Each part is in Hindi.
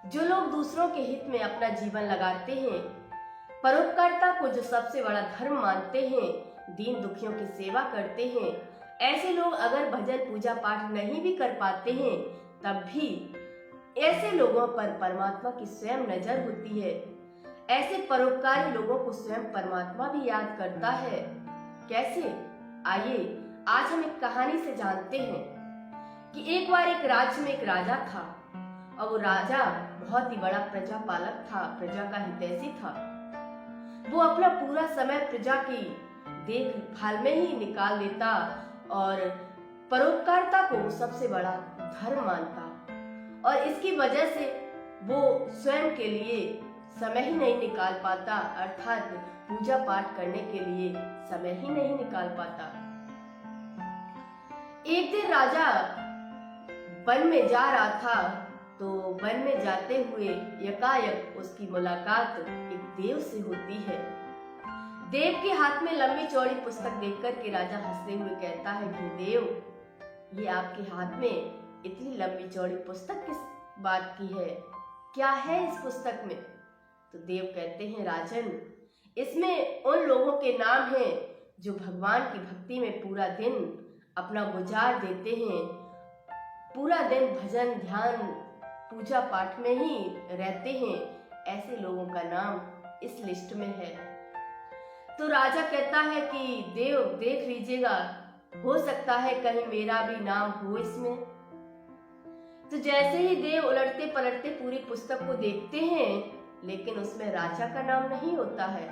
जो लोग दूसरों के हित में अपना जीवन लगाते हैं, परोपकारिता को जो सबसे बड़ा धर्म मानते हैं, दीन दुखियों की सेवा करते हैं, ऐसे लोग अगर भजन पूजा पाठ नहीं भी कर पाते हैं, तब भी ऐसे लोगों पर परमात्मा की स्वयं नजर होती है। ऐसे परोपकारी लोगों को स्वयं परमात्मा भी याद करता है। कैसे? आइए आज हम एक कहानी से जानते हैं कि एक बार एक राज्य में एक राजा था और वो राजा बहुत ही बड़ा प्रजापालक था, प्रजा का हितैषी था। वो अपना पूरा समय प्रजा की देखभाल में ही निकाल देता और परोपकारिता को सबसे बड़ा धर्म मानता और इसकी वजह से वो स्वयं के लिए समय ही नहीं निकाल पाता, अर्थात पूजा पाठ करने के लिए समय ही नहीं निकाल पाता। एक दिन राजा वन में जा रहा था तो वन में जाते हुए यकायक उसकी मुलाकात एक देव से होती है। देव के हाथ में लंबी चौड़ी पुस्तक देखकर के राजा हंसते हुए कहता है कि देव, ये आपके हाथ में इतनी लंबी चौड़ी पुस्तक किस बात की है? क्या है इस पुस्तक में? तो देव कहते हैं, राजन, इसमें उन लोगों के नाम हैं जो भगवान की भक्ति में पूरा दिन अपना गुजार देते हैं, पूरा दिन भजन ध्यान पूजा पाठ में ही रहते हैं। ऐसे लोगों का नाम इस लिस्ट में है। तो राजा कहता है कि देव देख लीजिएगा, हो सकता है कहीं मेरा भी नाम हो इसमें। तो जैसे ही देव उलटते पलटते पूरी पुस्तक को देखते हैं, लेकिन उसमें राजा का नाम नहीं होता है।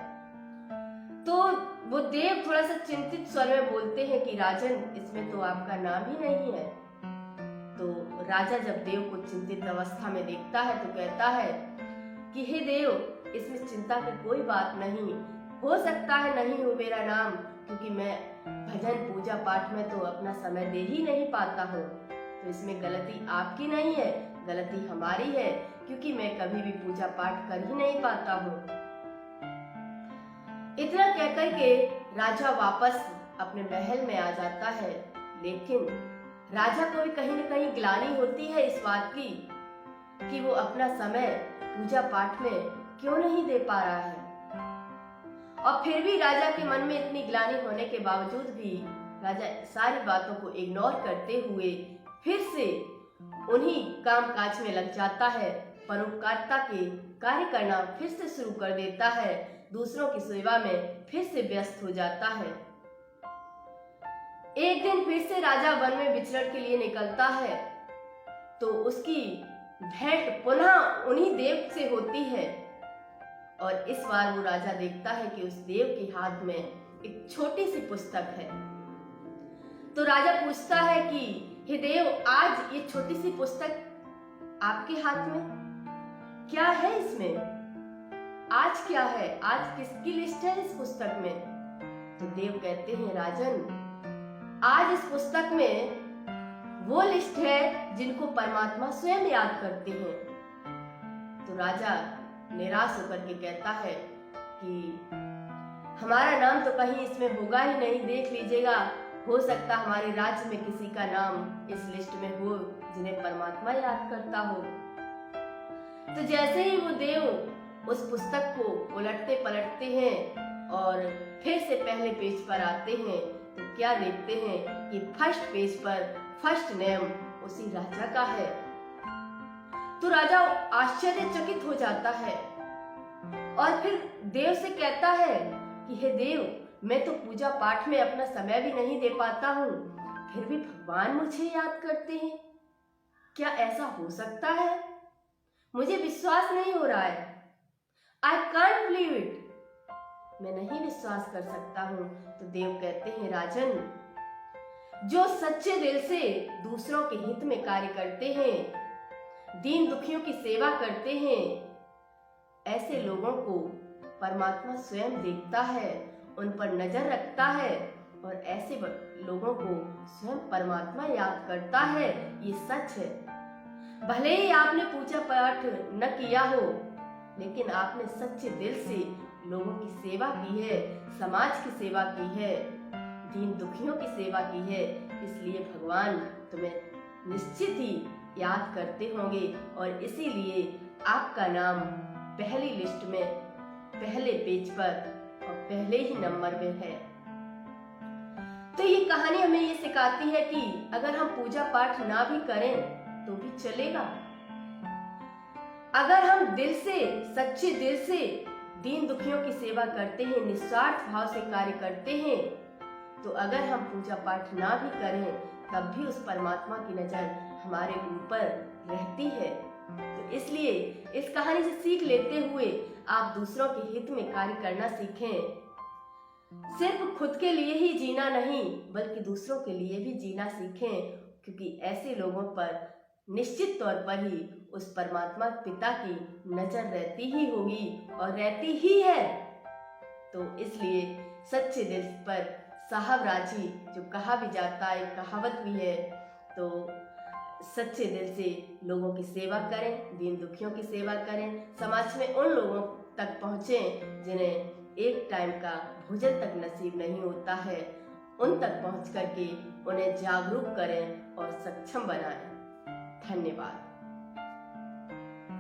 तो वो देव थोड़ा सा चिंतित स्वर में बोलते हैं कि राजन, इसमें तो आपका नाम ही नहीं है। तो राजा जब देव को चिंतित अवस्था में देखता है तो कहता है कि हे देव, इसमें चिंता की कोई बात नहीं, हो सकता है नहीं हो मेरा नाम, क्योंकि मैं भजन पूजा पाठ में तो अपना समय दे ही नहीं पाता हूँ। तो इसमें गलती आपकी नहीं है, गलती हमारी है, क्योंकि मैं कभी भी पूजा पाठ कर ही नहीं पाता हूँ। इतना कहकर के राजा वापस अपने महल में आ जाता है, लेकिन राजा को भी कहीं न कहीं ग्लानि होती है इस बात की कि वो अपना समय पूजा पाठ में क्यों नहीं दे पा रहा है। और फिर भी राजा के मन में इतनी ग्लानि होने के बावजूद भी राजा सारी बातों को इग्नोर करते हुए फिर से उन्हीं काम काज में लग जाता है, परोपकारिता के कार्य करना फिर से शुरू कर देता है, दूसरों की सेवा में फिर से व्यस्त हो जाता है। एक दिन फिर से राजा वन में विचरण के लिए निकलता है तो उसकी भेंट पुनः उन्हीं देव से होती है और इस बार वो राजा देखता है कि उस देव के हाथ में एक छोटी सी पुस्तक है। तो राजा पूछता है कि हे देव, आज ये छोटी सी पुस्तक आपके हाथ में क्या है? इसमें आज क्या है? आज किसकी लिस्ट है इस पुस्तक में? तो देव कहते हैं, राजन, आज इस पुस्तक में वो लिस्ट है जिनको परमात्मा स्वयं याद करते हैं। तो राजा निराश होकर के कहता है कि हमारा नाम तो कहीं इसमें होगा ही नहीं, देख लीजिएगा, हो सकता हमारे राज्य में किसी का नाम इस लिस्ट में हो जिन्हें परमात्मा याद करता हो। तो जैसे ही वो देव उस पुस्तक को उलटते पलटते हैं और फिर से पहले पेज पर आते हैं तो क्या देखते हैं कि फर्स्ट पेज पर फर्स्ट नेम उसी राजा का है। तो राजा आश्चर्यचकित हो जाता है और फिर देव से कहता है कि हे देव, मैं तो पूजा पाठ में अपना समय भी नहीं दे पाता हूँ, फिर भी भगवान मुझे याद करते हैं। क्या ऐसा हो सकता है? मुझे विश्वास नहीं हो रहा है। I can't believe it. मैं नहीं विश्वास कर सकता हूँ। तो देव कहते हैं, राजन, जो सच्चे दिल से दूसरों के हित में कार्य करते हैं, दीन दुखियों की सेवा करते हैं, ऐसे लोगों को परमात्मा स्वयं देखता है, उन पर नजर रखता है और ऐसे लोगों को स्वयं परमात्मा याद करता है। ये सच है। भले ही आपने पूजा पाठ न किया हो, लेकिन आपने सच्चे दिल से लोगों की सेवा की है, समाज की सेवा की है, दीन दुखियों की सेवा की है, इसलिए भगवान तुम्हें निश्चित ही याद करते होंगे और इसीलिए आपका नाम पहली लिस्ट में, पहले पेज पर और पहले ही नंबर में है। तो ये कहानी हमें ये सिखाती है कि अगर हम पूजा पाठ ना भी करें तो भी चलेगा। अगर हम दिल से, सच्चे दिल से दीन दुखियों की सेवा करते हैं, निस्वार्थ भाव से कार्य करते हैं, तो अगर हम पूजा पाठ ना भी करें तब भी उस परमात्मा की नजर हमारे ऊपर रहती है। तो इसलिए इस कहानी से सीख लेते हुए आप दूसरों के हित में कार्य करना सीखें। सिर्फ खुद के लिए ही जीना नहीं बल्कि दूसरों के लिए भी जीना सीखें, क्योंकि ऐसे लोगों पर निश्चित तौर पर ही उस परमात्मा पिता की नजर रहती ही होगी और रहती ही है। तो इसलिए सच्चे दिल पर साहब राजी जो कहा भी जाता है, कहावत भी है, तो सच्चे दिल से लोगों की सेवा करें, दीन दुखियों की सेवा करें, समाज में उन लोगों तक पहुँचें जिन्हें एक टाइम का भोजन तक नसीब नहीं होता है, उन तक पहुँच करके उन्हें जागरूक करें और सक्षम बनाएं। धन्यवाद।